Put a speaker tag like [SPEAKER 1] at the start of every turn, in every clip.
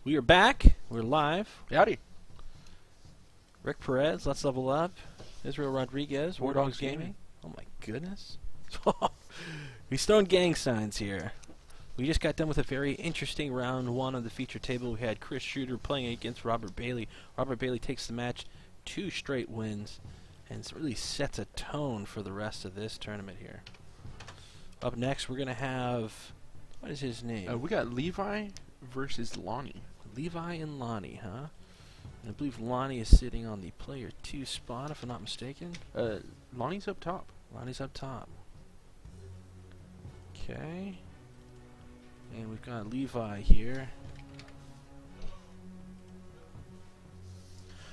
[SPEAKER 1] We are back. We're live.
[SPEAKER 2] Howdy.
[SPEAKER 1] Rick Perez, Let's Level Up. Israel Rodriguez, War Dogs
[SPEAKER 2] Gaming.
[SPEAKER 1] Gaming. Oh my goodness. We stone gang signs here. We just got done with a very interesting round one on the feature table. We had Chris Shooter playing against Robert Bailey. Robert Bailey takes the match, 2 straight wins, and it really sets a tone for the rest of this tournament here. Up next, we're going to have, what is his name?
[SPEAKER 2] We got Levi versus Lonnie.
[SPEAKER 1] Levi and Lonnie, huh? And I believe Lonnie is sitting on the player 2 spot, if I'm not mistaken.
[SPEAKER 2] Lonnie's up top.
[SPEAKER 1] Lonnie's up top. Okay. And we've got Levi here.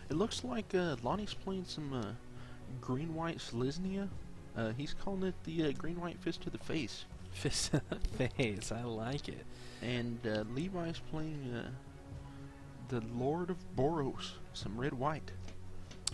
[SPEAKER 2] It looks like Lonnie's playing some green-white Selesnya. He's calling it the green-white fist to the face.
[SPEAKER 1] Fist to the face, I like it.
[SPEAKER 2] And Levi's playing the Lord of Boros, some red-white.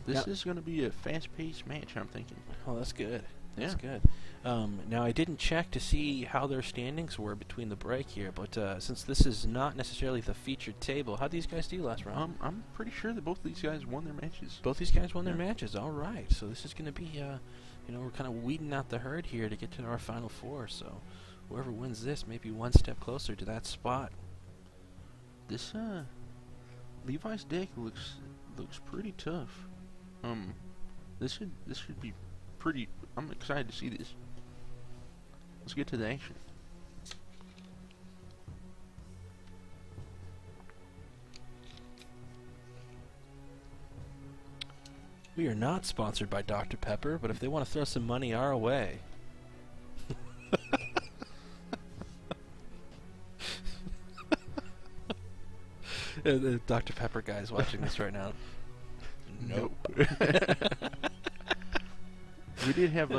[SPEAKER 2] This is going to be a fast-paced match, I'm thinking.
[SPEAKER 1] Oh, that's good. That's
[SPEAKER 2] Yeah.
[SPEAKER 1] good. Now, I didn't check to see how their standings were between the break here, but since this is not necessarily the featured table, how'd these guys do last round?
[SPEAKER 2] I'm pretty sure that both of these guys won their matches.
[SPEAKER 1] Both these guys won their
[SPEAKER 2] Yeah.
[SPEAKER 1] matches. All right. So this is going to be, you know, we're kind of weeding out the herd here to get to our final 4. So whoever wins this may be one step closer to that spot.
[SPEAKER 2] This Levi's deck looks pretty tough. This should be pretty. I'm excited to see this. Let's get to the action.
[SPEAKER 1] We are not sponsored by Dr. Pepper, but if they want to throw some money our way. The Dr. Pepper guy's watching this right now.
[SPEAKER 2] Nope. We did have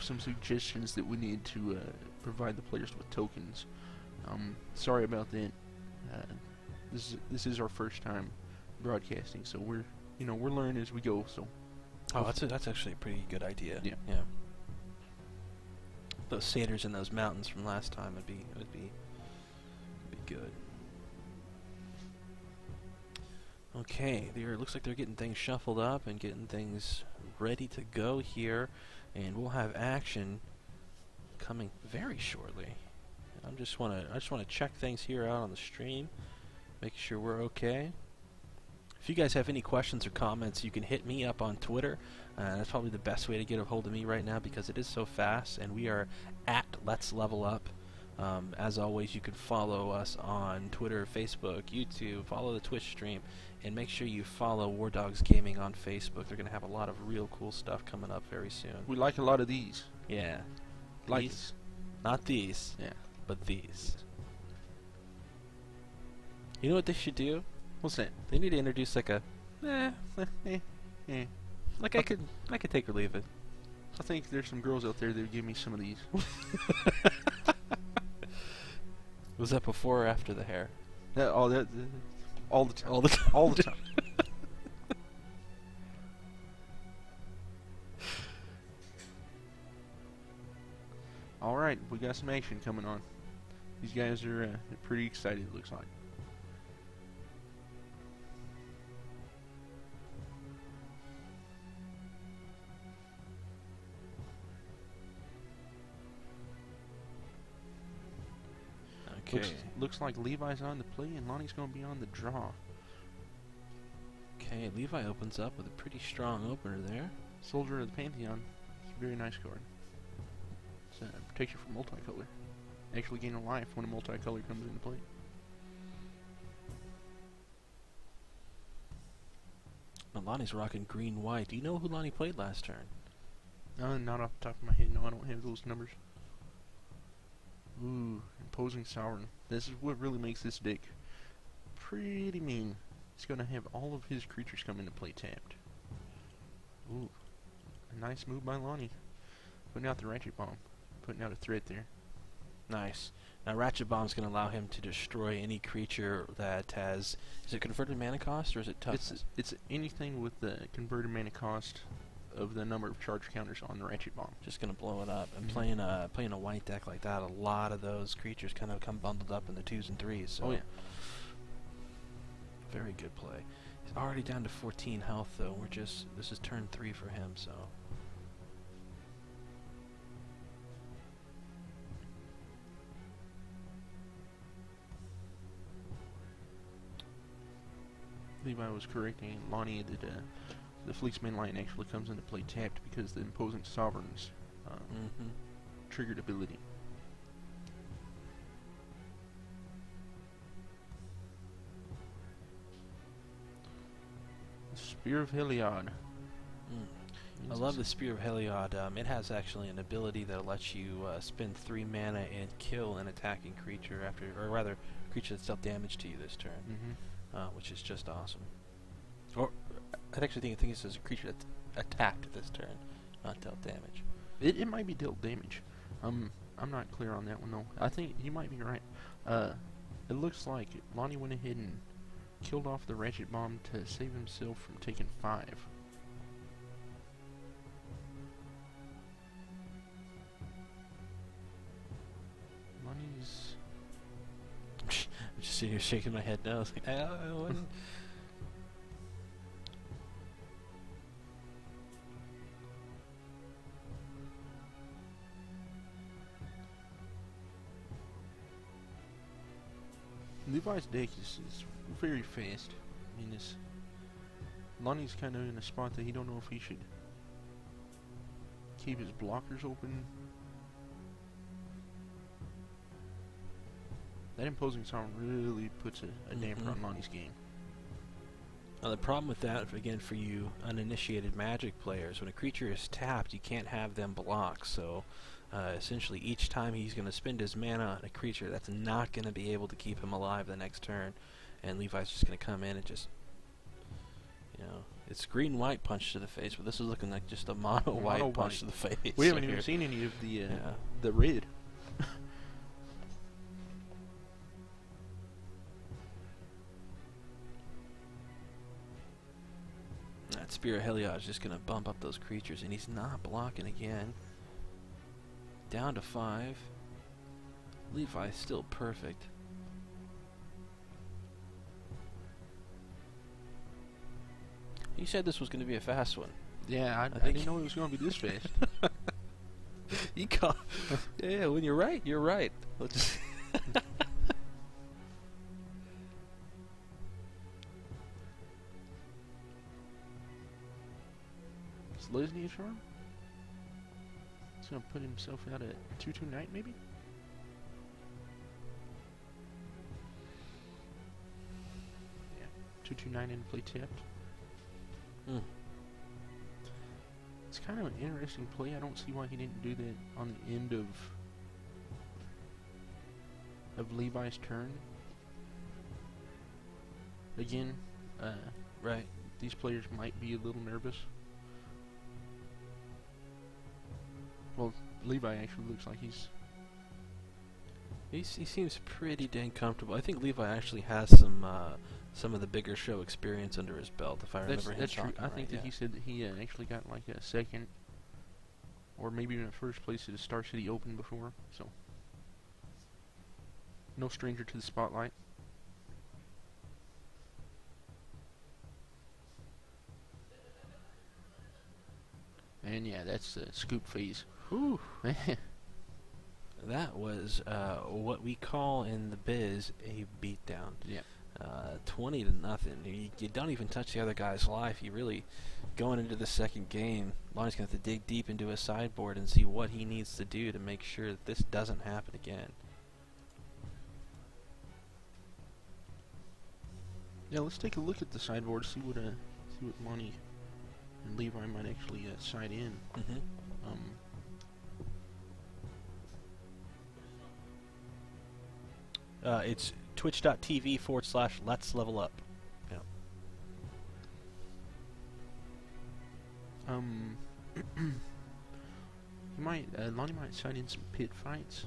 [SPEAKER 2] some suggestions that we need to provide the players with tokens. Sorry about that. This is our first time broadcasting, so we're learning as we go. So.
[SPEAKER 1] Oh, that's actually a pretty good idea.
[SPEAKER 2] Yeah.
[SPEAKER 1] Yeah. Those satyrs in those mountains from last time would be good. Okay, looks like they're getting things shuffled up and getting things ready to go here, and we'll have action coming very shortly. I just want to check things here out on the stream, make sure we're okay. If you guys have any questions or comments, you can hit me up on Twitter. That's probably the best way to get a hold of me right now because it is so fast, and we are at Let's Level Up. As always, you can follow us on Twitter, Facebook, YouTube, follow the Twitch stream, and make sure you follow War Dogs Gaming on Facebook. They're going to have a lot of real cool stuff coming up very soon.
[SPEAKER 2] We like a lot of these.
[SPEAKER 1] Yeah.
[SPEAKER 2] Like
[SPEAKER 1] These. Not these.
[SPEAKER 2] Yeah.
[SPEAKER 1] But these. You know what they should do?
[SPEAKER 2] What's that?
[SPEAKER 1] They need to introduce like a, like I could take or leave it.
[SPEAKER 2] I think there's some girls out there that would give me some of these.
[SPEAKER 1] Was that before or after the hair?
[SPEAKER 2] All the time.
[SPEAKER 1] All the time.
[SPEAKER 2] All the time. All right, we got some action coming on. These guys are they're pretty excited, it looks like.
[SPEAKER 1] Okay.
[SPEAKER 2] Looks like Levi's on the play and Lonnie's going to be on the draw.
[SPEAKER 1] Okay, Levi opens up with a pretty strong opener there.
[SPEAKER 2] Soldier of the Pantheon. It's a very nice card. It's protects you from multicolor. Actually gain a life when a multicolor comes into play.
[SPEAKER 1] Now Lonnie's rocking green-white. Do you know who Lonnie played last turn?
[SPEAKER 2] Not off the top of my head. No, I don't have those numbers. Ooh, Imposing Sovereign. This is what really makes this deck pretty mean. He's going to have all of his creatures come into play tapped. Ooh, a nice move by Lonnie. Putting out the Ratchet Bomb. Putting out a threat there.
[SPEAKER 1] Nice. Now Ratchet Bomb's going to allow him to destroy any creature that has... Is it converted mana cost or is it toughness?
[SPEAKER 2] It's anything with the converted mana cost of the number of charge counters on the Ratchet Bomb.
[SPEAKER 1] Just going to blow it up. And playing a white deck like that, a lot of those creatures kind of come bundled up in the 2s and 3s. So.
[SPEAKER 2] Oh yeah.
[SPEAKER 1] Very good play. He's already down to 14 health, though. This is turn 3 for him, so.
[SPEAKER 2] Levi was correct, and Lonnie, that the Fleet's main line actually comes into play tapped because the imposing sovereign's triggered ability. Spear of Heliod.
[SPEAKER 1] I love the Spear of Heliod. It has actually an ability that lets you spend 3 mana and kill an attacking creature after, or rather, a creature that's dealt damage to you this turn, which is just awesome. Or I think it says a creature that's attacked this turn, not dealt damage.
[SPEAKER 2] It might be dealt damage. I'm not clear on that one though. I think you might be right. It looks like Lonnie went ahead and killed off the Ratchet Bomb to save himself from taking 5. Lonnie's...
[SPEAKER 1] I'm just sitting here shaking my head now. I was like, oh,
[SPEAKER 2] Levi's deck is very fast. I mean, Lonnie's kind of in a spot that he don't know if he should keep his blockers open. That imposing sound really puts a damper on Lonnie's game.
[SPEAKER 1] Now the problem with that, again, for you uninitiated Magic players, when a creature is tapped, you can't have them block. So essentially, each time he's going to spend his mana on a creature, that's not going to be able to keep him alive the next turn. And Levi's just going to come in and just, you know, it's green-white punch to the face, but this is looking like just a mono-white punch to the face.
[SPEAKER 2] We haven't even seen any of the red.
[SPEAKER 1] That Spear of Heliod is just going to bump up those creatures, and he's not blocking again. Down to 5. Levi's still perfect. You said this was going to be a fast one.
[SPEAKER 2] Yeah, I didn't know it was going to be this fast.
[SPEAKER 1] You call. Yeah, when you're right, you're right.
[SPEAKER 2] Selesnya charm? He's going to put himself out at 2/2 Knight, maybe? Yeah, 2/2 Knight and play tapped. It's kind of an interesting play. I don't see why he didn't do that on the end of Levi's turn. Again,
[SPEAKER 1] right.
[SPEAKER 2] These players might be a little nervous. Well, Levi actually looks like
[SPEAKER 1] he seems pretty dang comfortable. I think Levi actually has some of the bigger show experience under his belt, if I remember him
[SPEAKER 2] that's true.
[SPEAKER 1] talking
[SPEAKER 2] I think
[SPEAKER 1] right,
[SPEAKER 2] that he said that he actually got like a second, or maybe even a first place at a Star City Open before. So, no stranger to the spotlight. And yeah, that's the scoop phase.
[SPEAKER 1] Whew. That was what we call in the biz a beatdown.
[SPEAKER 2] Yeah.
[SPEAKER 1] 20-0. You don't even touch the other guy's life. You really, going into the second game, Lonnie's going to have to dig deep into his sideboard and see what he needs to do to make sure that this doesn't happen again.
[SPEAKER 2] Yeah, let's take a look at the sideboard, see what Lonnie and Levi might actually side in.
[SPEAKER 1] It's twitch.tv/let's level up. Yeah.
[SPEAKER 2] Lonnie might side in some pit fights.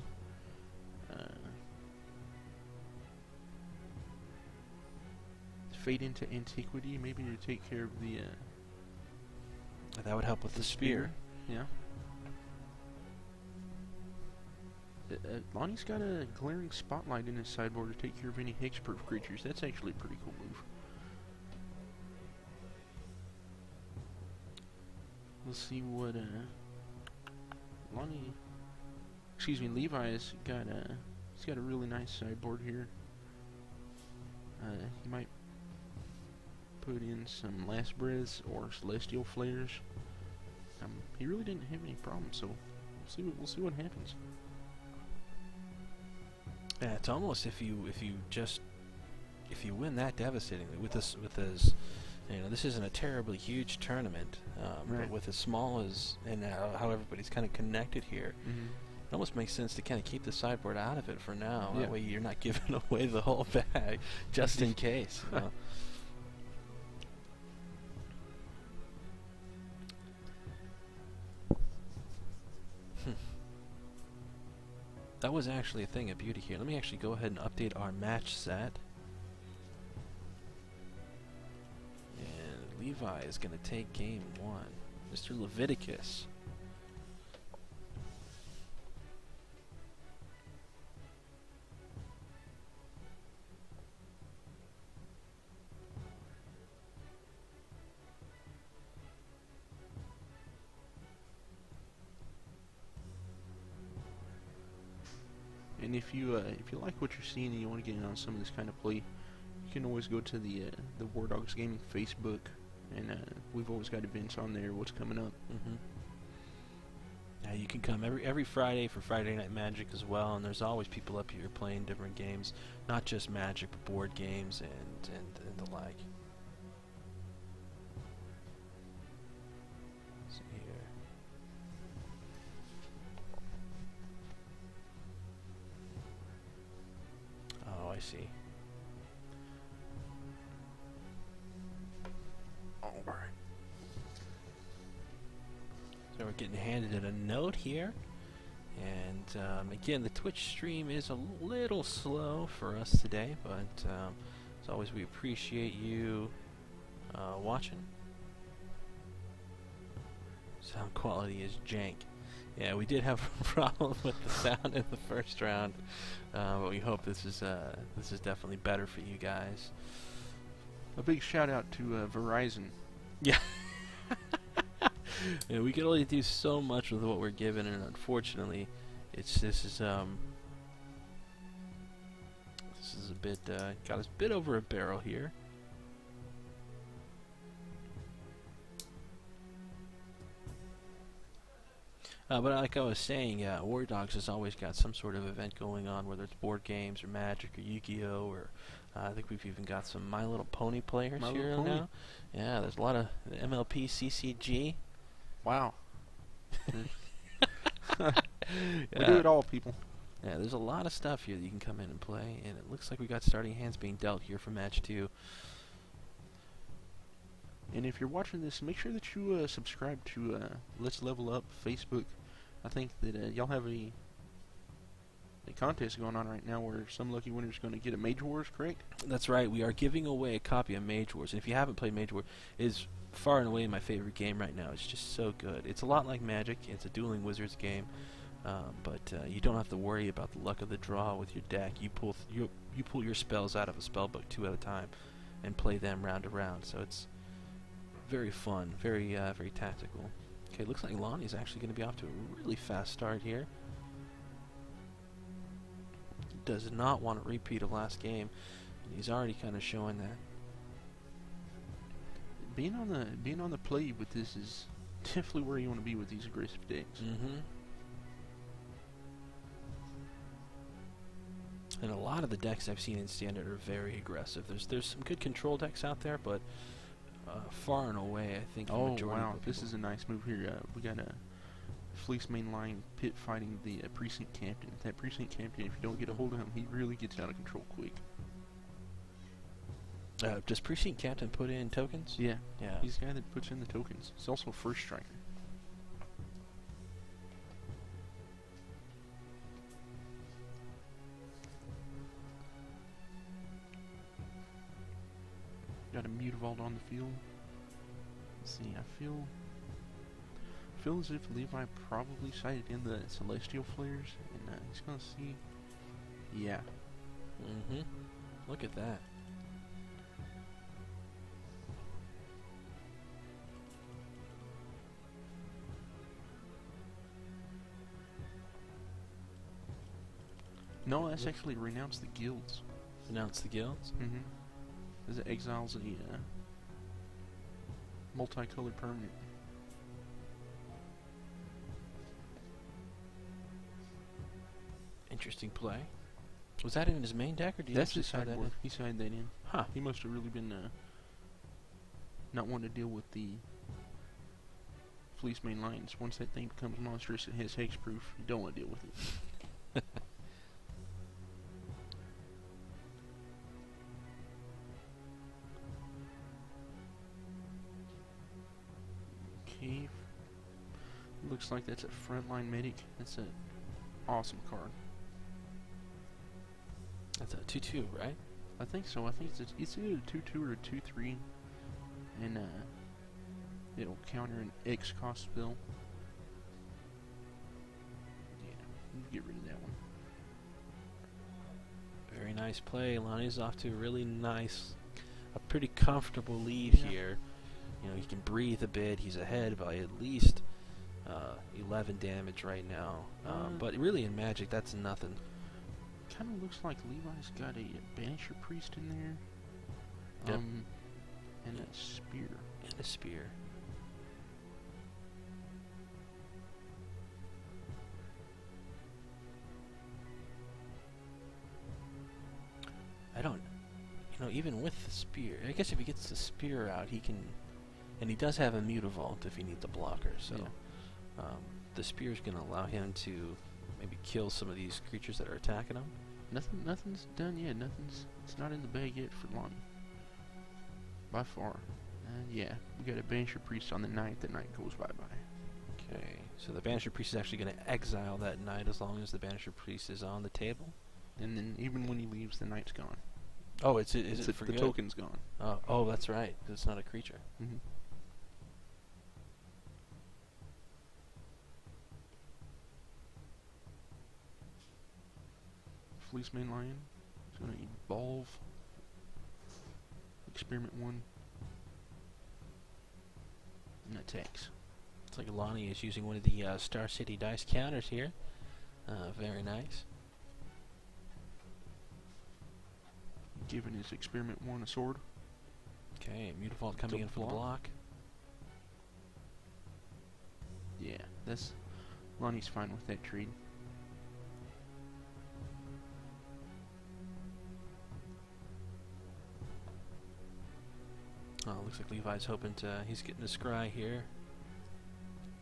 [SPEAKER 2] Fade into Antiquity, maybe to take care of the
[SPEAKER 1] That would help with the spear.
[SPEAKER 2] Yeah. Lonnie's got a glaring spotlight in his sideboard to take care of any hexproof creatures. That's actually a pretty cool move. Let's see what Levi's got. He's got a really nice sideboard here. He might put in some last breaths or celestial flares. He really didn't have any problems, so we'll see what happens.
[SPEAKER 1] Yeah, it's almost if you win that devastatingly with this, you know, this isn't a terribly huge tournament,
[SPEAKER 2] Right.
[SPEAKER 1] but with as small as and how everybody's kind of connected here, it almost makes sense to kind of keep the sideboard out of it for now.
[SPEAKER 2] Yeah.
[SPEAKER 1] That way you're not giving away the whole bag, just in case. You know? That was actually a thing of beauty here. Let me actually go ahead and update our match set. And Levi is going to take game 1. Mr. Leviticus.
[SPEAKER 2] And if you like what you're seeing and you want to get in on some of this kind of play, you can always go to the War Dogs Gaming Facebook, and we've always got events on there. What's coming up?
[SPEAKER 1] Yeah, you can come every Friday for Friday Night Magic as well, and there's always people up here playing different games, not just Magic, but board games and the like. Let's see here. Oh, I see. All right. So we're getting handed a note here, and again, the Twitch stream is a little slow for us today, but as always, we appreciate you watching. Sound quality is jank. Yeah, we did have a problem with the sound in the first round, but we hope this is definitely better for you guys.
[SPEAKER 2] A big shout out to Verizon.
[SPEAKER 1] Yeah. Yeah, we can only do so much with what we're given, and unfortunately, this is a bit got us a bit over a barrel here. But like I was saying, War Dogs has always got some sort of event going on, whether it's board games or Magic or Yu-Gi-Oh! Or I think we've even got some My Little Pony players here now. Yeah, there's a lot of MLP CCG.
[SPEAKER 2] Wow. We do it all, people.
[SPEAKER 1] Yeah, there's a lot of stuff here that you can come in and play, and it looks like we got starting hands being dealt here for match 2.
[SPEAKER 2] And if you're watching this, make sure that you subscribe to Let's Level Up Facebook. I think that y'all have a contest going on right now where some lucky winner is going to get a Mage Wars, correct?
[SPEAKER 1] That's right. We are giving away a copy of Mage Wars. And if you haven't played Mage Wars, it is far and away my favorite game right now. It's just so good. It's a lot like Magic. It's a dueling wizards game, but you don't have to worry about the luck of the draw with your deck. You pull your spells out of a spellbook 2 at a time and play them round to round. So it's very fun, very very tactical. Okay, looks like Lonnie's actually going to be off to a really fast start here. Does not want a repeat of last game. He's already kind of showing that.
[SPEAKER 2] Being on the play with this is definitely where you want to be with these aggressive decks.
[SPEAKER 1] And a lot of the decks I've seen in Standard are very aggressive. There's some good control decks out there, but far and away, I think the majority of
[SPEAKER 2] this is a nice move here. We got a Fleece mainline pit fighting the precinct captain. That precinct captain, if you don't get a hold of him, he really gets out of control quick.
[SPEAKER 1] Does precinct captain put in tokens?
[SPEAKER 2] Yeah.
[SPEAKER 1] Yeah.
[SPEAKER 2] He's the guy that puts in the tokens. He's also a first striker. Got a Mutavault on the field. Let's see, I feel as if Levi probably sighted in the Celestial Flares, and he's gonna see. Yeah.
[SPEAKER 1] Look at that.
[SPEAKER 2] No, that's actually renounce the guilds.
[SPEAKER 1] Renounce the guilds?
[SPEAKER 2] Mm-hmm. Because it exiles a multicolored permanent.
[SPEAKER 1] Interesting play. Was that in his main deck, or did you
[SPEAKER 2] That's
[SPEAKER 1] actually
[SPEAKER 2] his
[SPEAKER 1] side that
[SPEAKER 2] sideboard.
[SPEAKER 1] in?
[SPEAKER 2] He sided that in.
[SPEAKER 1] Huh.
[SPEAKER 2] He must have really been not wanting to deal with the Fleece Mane Lions. Once that thing becomes monstrous, it has hexproof. You don't want to deal with it. Okay. Looks like that's a frontline medic. That's an awesome card.
[SPEAKER 1] That's a 2/2, right?
[SPEAKER 2] I think so. I think it's either a 2/2 or a 2/3, and it'll counter an X cost spell. Yeah, get rid of that one.
[SPEAKER 1] Very nice play. Lonnie's off to a really nice, a pretty comfortable lead here. You know, he can breathe a bit. He's ahead by at least 11 damage right now. But really in Magic, that's nothing.
[SPEAKER 2] Kind of looks like Levi's got a Banisher Priest in there.
[SPEAKER 1] Yep.
[SPEAKER 2] And a spear.
[SPEAKER 1] And a spear. I don't, you know, even with the spear, I guess if he gets the spear out, he can, and he does have a Mutavault if he needs a blocker, so the spear is going to allow him to maybe kill some of these creatures that are attacking him.
[SPEAKER 2] Nothing's done yet. It's not in the bag yet for Lonnie. By far. Yeah, we got a Banisher Priest on the night. The night goes bye-bye.
[SPEAKER 1] Okay, so the Banisher Priest is actually going to exile that knight as long as the Banisher Priest is on the table.
[SPEAKER 2] And then even when he leaves, the knight's gone.
[SPEAKER 1] Oh, is it for
[SPEAKER 2] the
[SPEAKER 1] good?
[SPEAKER 2] token's gone.
[SPEAKER 1] Oh, that's right. 'Cause it's not a creature.
[SPEAKER 2] Mm-hmm. Fleece Mane Lion is going to evolve. Experiment 1. And attacks.
[SPEAKER 1] Looks like Lonnie is using one of the Star City dice counters here. Very nice.
[SPEAKER 2] Giving his Experiment 1 a sword.
[SPEAKER 1] Okay, Mutavault coming in for the block.
[SPEAKER 2] Yeah, that's Lonnie's fine with that trade.
[SPEAKER 1] Oh, looks like Levi's hoping to. He's getting a scry here.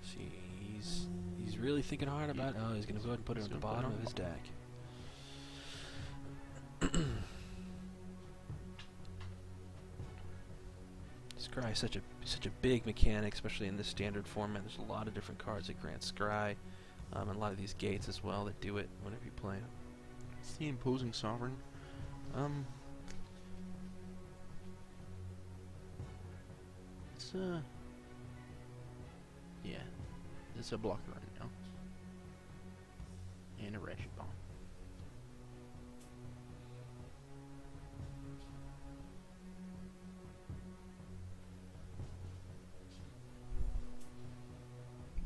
[SPEAKER 1] See, he's really thinking hard about. Oh, he's gonna go ahead and put it at the bottom of his deck. Scry is such a big mechanic, especially in this standard format. There's a lot of different cards that grant scry, and a lot of these gates as well that do it whenever you play them.
[SPEAKER 2] It's the Imposing Sovereign. It's yeah, it's a blocker right now, and a Ratchet Bomb.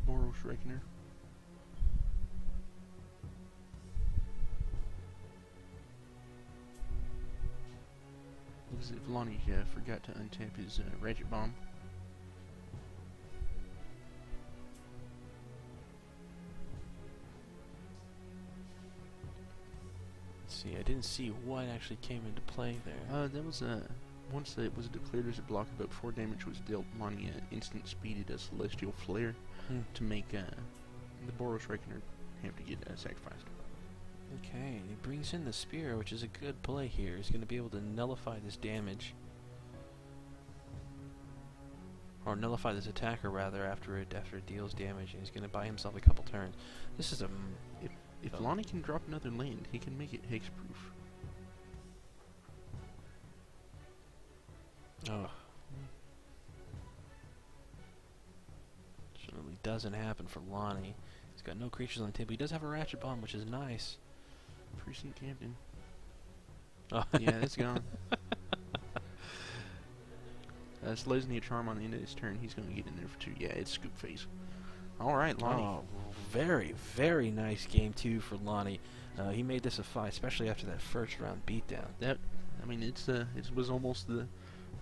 [SPEAKER 2] Boros Reckoner. Looks as if Lonnie forgot to untap his Ratchet Bomb.
[SPEAKER 1] Let's see, I didn't see what actually came into play there.
[SPEAKER 2] That was once it was declared as a blocker, but before damage was dealt, Lonnie instant speeded a Celestial Flare to make the Boros Reckoner have to get sacrificed.
[SPEAKER 1] Okay, he brings in the spear, which is a good play here. He's going to be able to nullify this damage. Or nullify this attacker, rather, after it deals damage, and he's going to buy himself a couple turns. This is a...
[SPEAKER 2] If Lonnie can drop another land, he can make it hexproof.
[SPEAKER 1] Oh. Certainly doesn't happen for Lonnie. He's got no creatures on the table. He does have a Ratchet Bomb, which is nice.
[SPEAKER 2] Precinct Captain.
[SPEAKER 1] Oh.
[SPEAKER 2] Yeah, it's gone. Selesnya Charm on the end of his turn. He's going to get in there for 2. Yeah, it's Scoop Face. Alright, Lonnie.
[SPEAKER 1] Oh, very, very nice game 2 for Lonnie. He made this a fight, especially after that first round beatdown.
[SPEAKER 2] That, I mean, it was almost the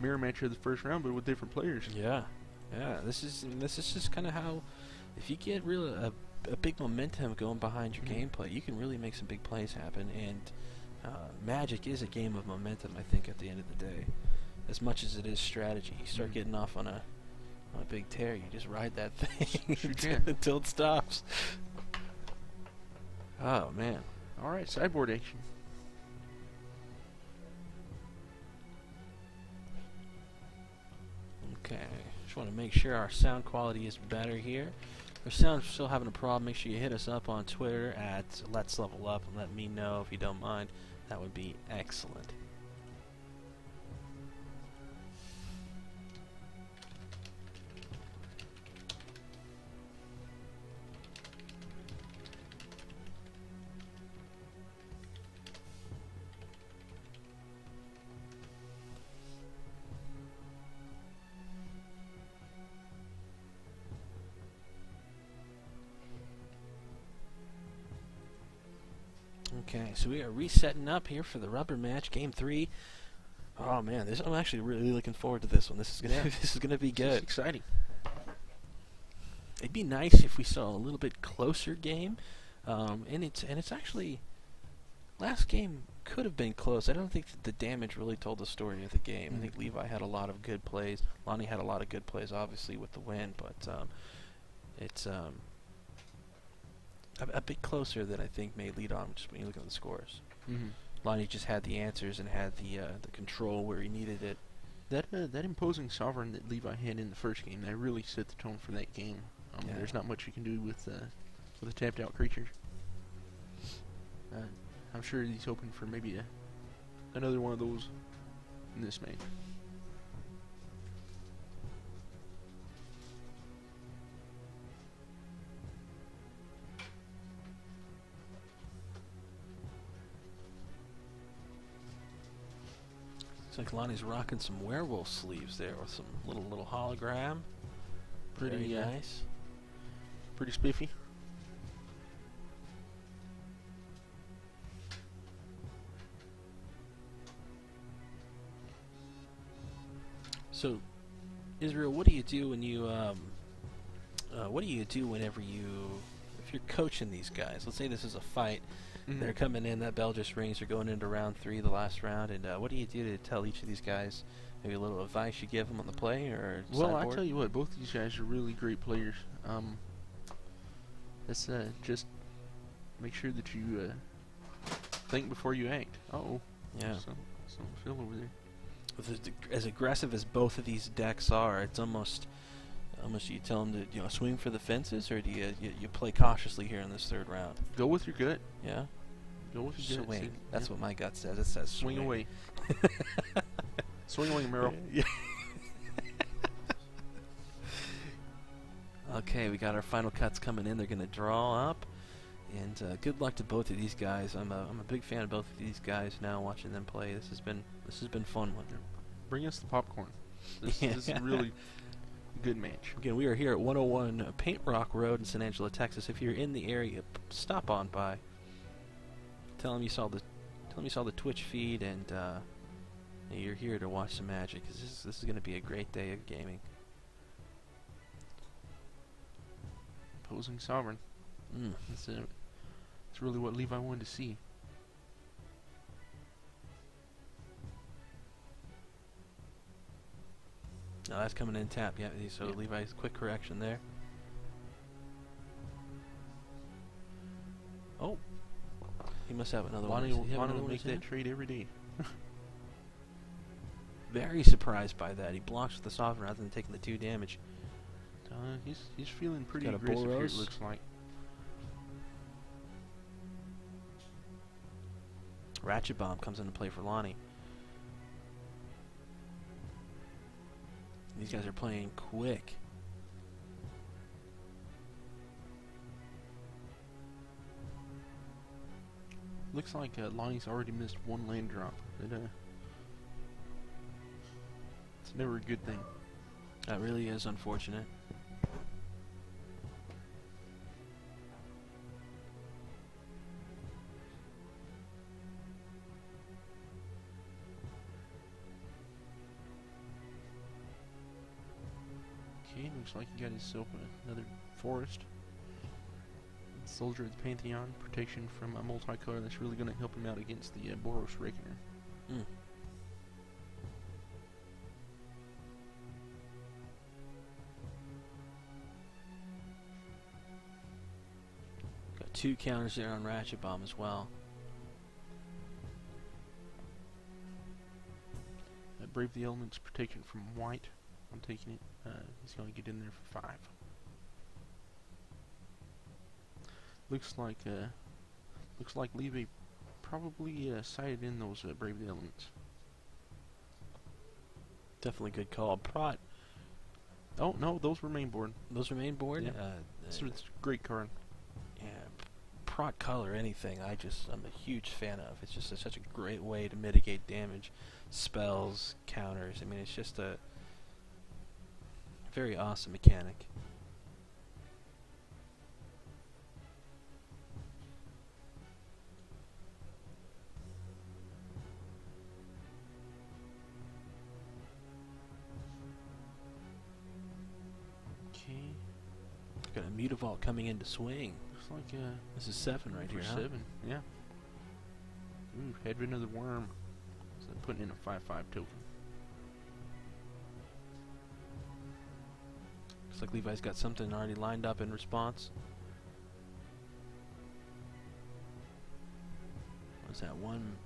[SPEAKER 2] mirror match of the first round, but with different players.
[SPEAKER 1] Yeah, yeah. This is just kind of how, if you get really a big momentum going behind your gameplay, you can really make some big plays happen. And Magic is a game of momentum, I think, at the end of the day, as much as it is strategy. You start getting off on a big tear, you just ride that thing until it stops. Oh man!
[SPEAKER 2] All right, sideboard action.
[SPEAKER 1] Okay, just want to make sure our sound quality is better here. If our sound's still having a problem, make sure you hit us up on Twitter at Let's Level Up and let me know if you don't mind. That would be excellent. Okay, so we are resetting up here for the rubber match, Game 3. Oh man, I'm actually really looking forward to this one. This is gonna this is gonna be good.
[SPEAKER 2] It's exciting.
[SPEAKER 1] It'd be nice if we saw a little bit closer game, and it's actually, last game could have been close. I don't think that the damage really told the story of the game. I think Levi had a lot of good plays. Lonnie had a lot of good plays, obviously with the win, but it's a bit closer than I think may lead on just when you look at the scores. Lonnie just had the answers and had the control where he needed it.
[SPEAKER 2] That imposing sovereign that Levi had in the first game, that really set the tone for that game. There's not much you can do with a tapped out creature. I'm sure he's hoping for maybe another one of those in this match.
[SPEAKER 1] Looks like Lonnie's rocking some werewolf sleeves there with some little hologram. Pretty nice.
[SPEAKER 2] Pretty spiffy.
[SPEAKER 1] So, Israel, what do you do when you what do you do whenever if you're coaching these guys? Let's say this is a fight. They're coming in, that bell just rings, they're going into round 3, the last round, and what do you do to tell each of these guys, maybe a little advice you give them on the play, or
[SPEAKER 2] Well,
[SPEAKER 1] sideboard?
[SPEAKER 2] I tell you what, both these guys are really great players. Let's just make sure that you think before you act. Uh-oh.
[SPEAKER 1] Yeah.
[SPEAKER 2] Some fill over there.
[SPEAKER 1] As aggressive as both of these decks are, it's almost you tell them to swing for the fences, or do you play cautiously here in this third round?
[SPEAKER 2] Go with your gut.
[SPEAKER 1] Yeah.
[SPEAKER 2] Go with your gut.
[SPEAKER 1] Swing. That's what my gut says. It says swing.
[SPEAKER 2] Swing away. Swing away, Merrill.
[SPEAKER 1] Yeah. Okay, we got our final cuts coming in. They're going to draw up, and good luck to both of these guys. I'm a big fan of both of these guys now. Watching them play, this has been fun one.
[SPEAKER 2] Bring us the popcorn. This is really good match.
[SPEAKER 1] Again, we are here at 101 Paint Rock Road in San Angelo, Texas. If you're in the area, stop on by. Tell them you saw the Twitch feed, and you're here to watch some Magic. Cause this is going to be a great day of gaming.
[SPEAKER 2] Opposing sovereign. That's really what Levi wanted to see.
[SPEAKER 1] No, that's coming in tap. Yeah, so
[SPEAKER 2] Yeah.
[SPEAKER 1] Levi's quick correction there. Oh, he must have another one.
[SPEAKER 2] Lonnie
[SPEAKER 1] Does he have
[SPEAKER 2] will
[SPEAKER 1] another one
[SPEAKER 2] make
[SPEAKER 1] in his
[SPEAKER 2] that
[SPEAKER 1] hand?
[SPEAKER 2] trade every day.
[SPEAKER 1] Very surprised by that. He blocks with the sovereign rather than taking the 2 damage.
[SPEAKER 2] He's feeling pretty
[SPEAKER 1] Got a
[SPEAKER 2] aggressive here, it
[SPEAKER 1] Boros.
[SPEAKER 2] looks like.
[SPEAKER 1] Ratchet Bomb comes into play for Lonnie. These guys are playing quick.
[SPEAKER 2] Looks like Lonnie's already missed 1 land drop. It's never a good thing.
[SPEAKER 1] That really is unfortunate.
[SPEAKER 2] looks like he got himself another forest. Soldier of the Pantheon, protection from a multicolor that's really going to help him out against the Boros Reckoner.
[SPEAKER 1] Mm. Got 2 counters there on Ratchet Bomb as well.
[SPEAKER 2] Brave the Elements, protection from white. I'm taking it. He's going to get in there for 5. Looks like Levi probably sighted in those Brave the Elements.
[SPEAKER 1] Definitely good call. Prot.
[SPEAKER 2] Oh no, those were main board.
[SPEAKER 1] Those are main board.
[SPEAKER 2] Yeah. It's a great card.
[SPEAKER 1] Yeah, Prot color anything. I'm a huge fan of. It's just such a great way to mitigate damage, spells, counters. I mean, it's just a very awesome mechanic. Got a Mutavault coming into swing.
[SPEAKER 2] Looks like
[SPEAKER 1] this is 7 right here,
[SPEAKER 2] 7, yeah. Ooh, Headwind of the Worm. So putting in a 5/5 token.
[SPEAKER 1] Looks like Levi's got something already lined up in response. What's that one?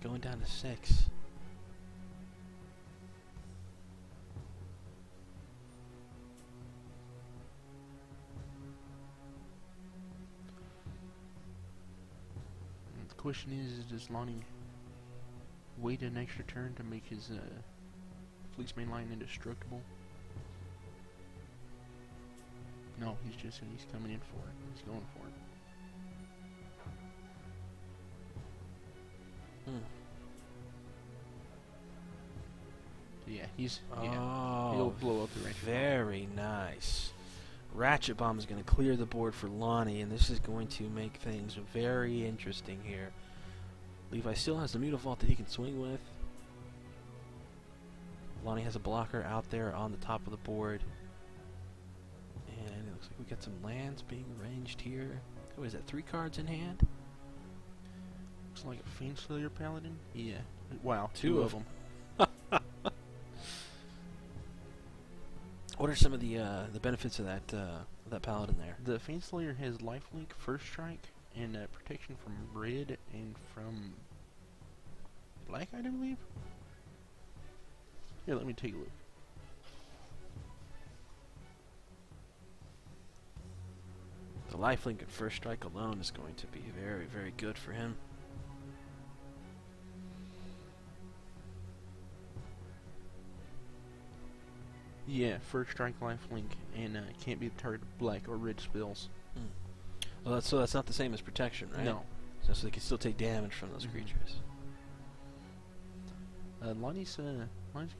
[SPEAKER 1] Going down to 6.
[SPEAKER 2] And the question is does Lonnie wait an extra turn to make his Fleece Mainline indestructible? No, he's coming in for it. He's going for it. Yeah, he'll blow up the Ratchet Bomb.
[SPEAKER 1] Very nice. Ratchet Bomb is going to clear the board for Lonnie, and this is going to make things very interesting here. Levi still has the Mutavault that he can swing with. Lonnie has a blocker out there on the top of the board. And it looks like we got some lands being arranged here. What is that, 3 cards in hand?
[SPEAKER 2] Looks like a Fiendslayer Paladin. Yeah. Wow,
[SPEAKER 1] 2
[SPEAKER 2] of them.
[SPEAKER 1] What are some of the benefits of that paladin there?
[SPEAKER 2] The Fiendslayer has lifelink, first strike, and protection from red and from black, I do believe. Here, let me take a look.
[SPEAKER 1] The lifelink and first strike alone is going to be very, very good for him.
[SPEAKER 2] Yeah, first strike, lifelink, and can't be the target of black or red spells.
[SPEAKER 1] Well, so that's not the same as protection, right?
[SPEAKER 2] No.
[SPEAKER 1] So they can still take damage from those creatures.
[SPEAKER 2] Lonnie's he's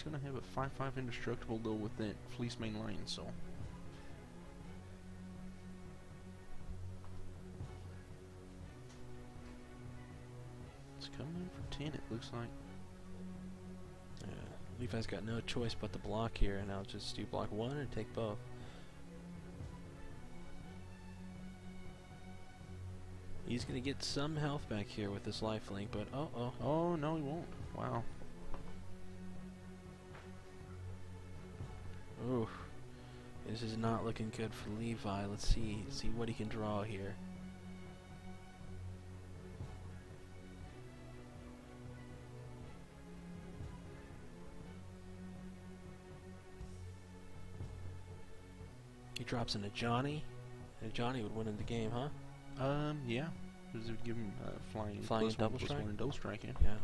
[SPEAKER 2] gonna have a 5/5 indestructible though with that Fleece Mainline, so. It's coming in for 10, it looks like.
[SPEAKER 1] Yeah, Levi's got no choice but to block here, and I'll just do block 1 and take both. He's gonna get some health back here with this lifelink, but
[SPEAKER 2] oh no, he won't. Wow.
[SPEAKER 1] Ooh, this is not looking good for Levi. Let's see what he can draw here. He drops into Johnny, and Johnny would win in the game, huh?
[SPEAKER 2] Yeah. Because it would give him flying
[SPEAKER 1] and double
[SPEAKER 2] +1/+1 and double strike, yeah.
[SPEAKER 1] Yeah.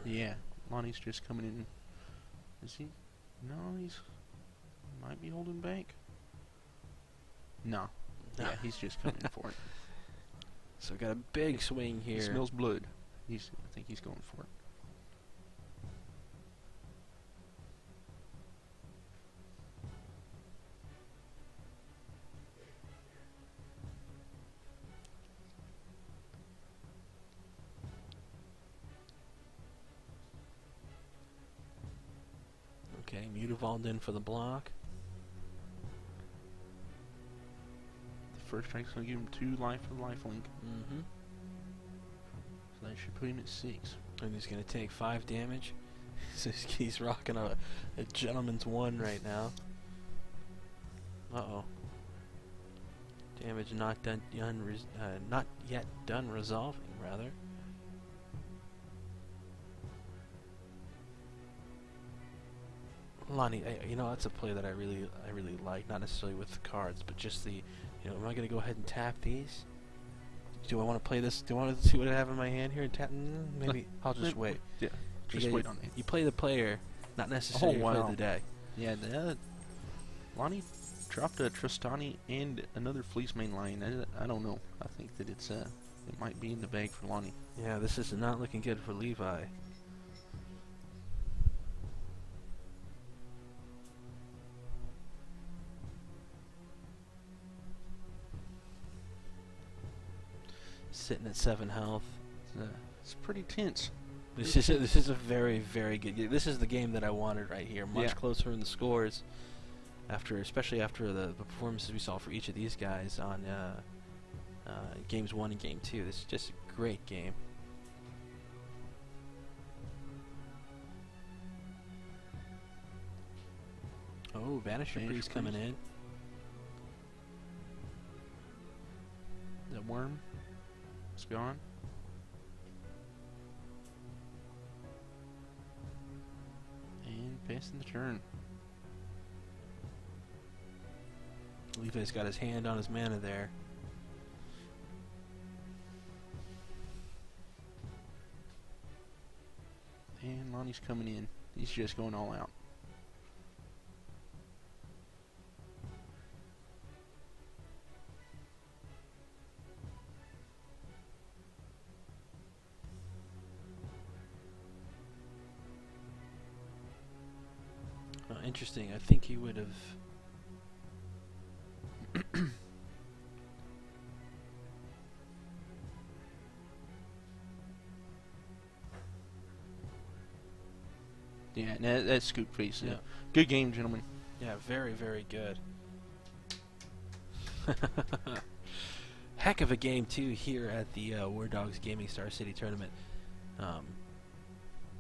[SPEAKER 2] Yeah, Lonnie's just coming in. Is he? No, he's might be holding back. No. Yeah, he's just coming for it.
[SPEAKER 1] So got a big swing here.
[SPEAKER 2] He smells blood. I think he's going for it.
[SPEAKER 1] Okay, Mutavault in for the block.
[SPEAKER 2] The first strike's going to give him 2 life for the lifelink.
[SPEAKER 1] Mm-hmm.
[SPEAKER 2] So that should put him at 6.
[SPEAKER 1] And he's going to take 5 damage. So he's rocking a gentleman's 1 right now. Uh-oh. Damage not yet done resolving, rather. Lonnie, you know, that's a play that I really like. Not necessarily with the cards, but just the, am I going to go ahead and tap these? Do I want to play this? Do I want to see what I have in my hand here and tap? Maybe I'll just wait.
[SPEAKER 2] Yeah, just wait on it.
[SPEAKER 1] You play the player, not necessarily play the day.
[SPEAKER 2] Yeah, Lonnie dropped a Tristani and another Fleece main line. I don't know. I think that it might be in the bag for Lonnie.
[SPEAKER 1] Yeah, this is not looking good for Levi. Sitting at 7 health.
[SPEAKER 2] It's pretty tense.
[SPEAKER 1] This is a very, very good game. This is the game that I wanted right here. Much closer in the scores, especially after the performances we saw for each of these guys on games 1 and game 2. This is just a great game. Oh, Vanisher Priest coming in.
[SPEAKER 2] That worm. It's gone. And passing the turn.
[SPEAKER 1] Levi's got his hand on his mana there.
[SPEAKER 2] And Lonnie's coming in. He's just going all out.
[SPEAKER 1] Interesting. I think he would have.
[SPEAKER 2] Yeah, that's scoop face.
[SPEAKER 1] Yeah.
[SPEAKER 2] Good game, gentlemen.
[SPEAKER 1] Yeah, very, very good. Heck of a game, too, here at the War Dogs Gaming Star City Tournament.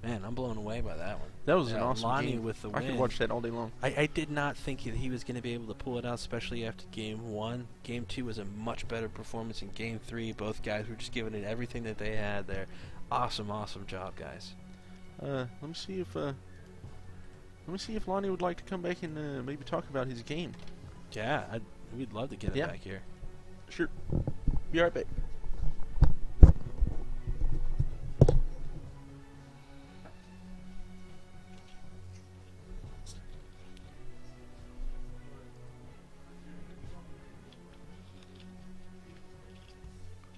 [SPEAKER 1] Man, I'm blown away by that one.
[SPEAKER 2] That was an awesome
[SPEAKER 1] Lonnie
[SPEAKER 2] game.
[SPEAKER 1] With the
[SPEAKER 2] I
[SPEAKER 1] win.
[SPEAKER 2] could watch that all day long.
[SPEAKER 1] I did not think that he was going to be able to pull it out, especially after Game 1. Game 2 was a much better performance. In Game 3, both guys were just giving it everything that they had there. Awesome, awesome job, guys.
[SPEAKER 2] Let me see if Lonnie would like to come back and maybe talk about his game.
[SPEAKER 1] Yeah, we'd love to get him back here.
[SPEAKER 2] Sure. Be right back.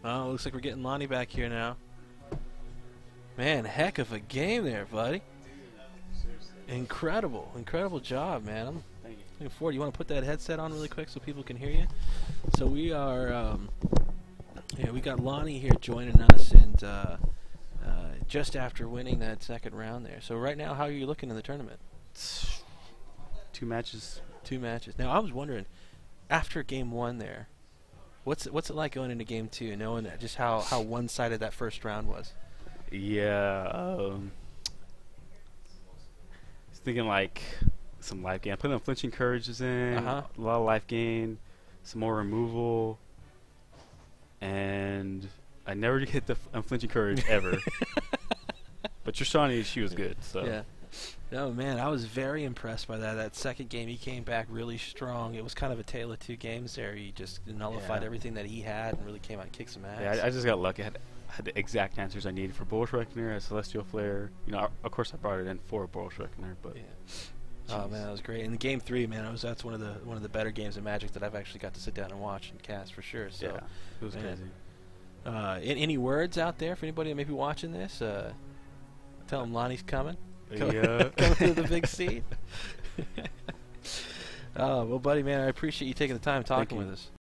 [SPEAKER 1] Oh, looks like we're getting Lonnie back here now. Man, heck of a game there, buddy. Incredible, incredible job, man. I'm looking forward. You want to put that headset on really quick so people can hear you? So we are, we got Lonnie here joining us, and just after winning that second round there. So right now, how are you looking in the tournament?
[SPEAKER 3] 2 matches.
[SPEAKER 1] 2 matches. Now, I was wondering, after Game 1 there, what's it like going into Game 2, knowing that just how one-sided that first round was?
[SPEAKER 3] Yeah, thinking like some life gain. I put unflinching courages in, a lot of life gain, some more removal, and I never hit the unflinching courage ever. But Tristani, she was good. So
[SPEAKER 1] yeah. No, man, I was very impressed by that. That second game, he came back really strong. It was kind of a tale of 2 games there. He just nullified everything that he had and really came out and kicked some ass.
[SPEAKER 3] Yeah, I just got lucky. I had the exact answers I needed for Bullish Reckoner, a Celestial Flare. You know, of course I brought it in for Bullish Reckoner, but
[SPEAKER 1] Oh man, that was great. And game 3, man, that's one of the better games of Magic that I've actually got to sit down and watch and cast for sure. So
[SPEAKER 3] yeah, it was crazy.
[SPEAKER 1] Any words out there for anybody that may be watching this? Tell them Lonnie's coming.
[SPEAKER 3] Yeah.
[SPEAKER 1] Coming to the big seat. Oh well, buddy, man, I appreciate you taking the time talking with us.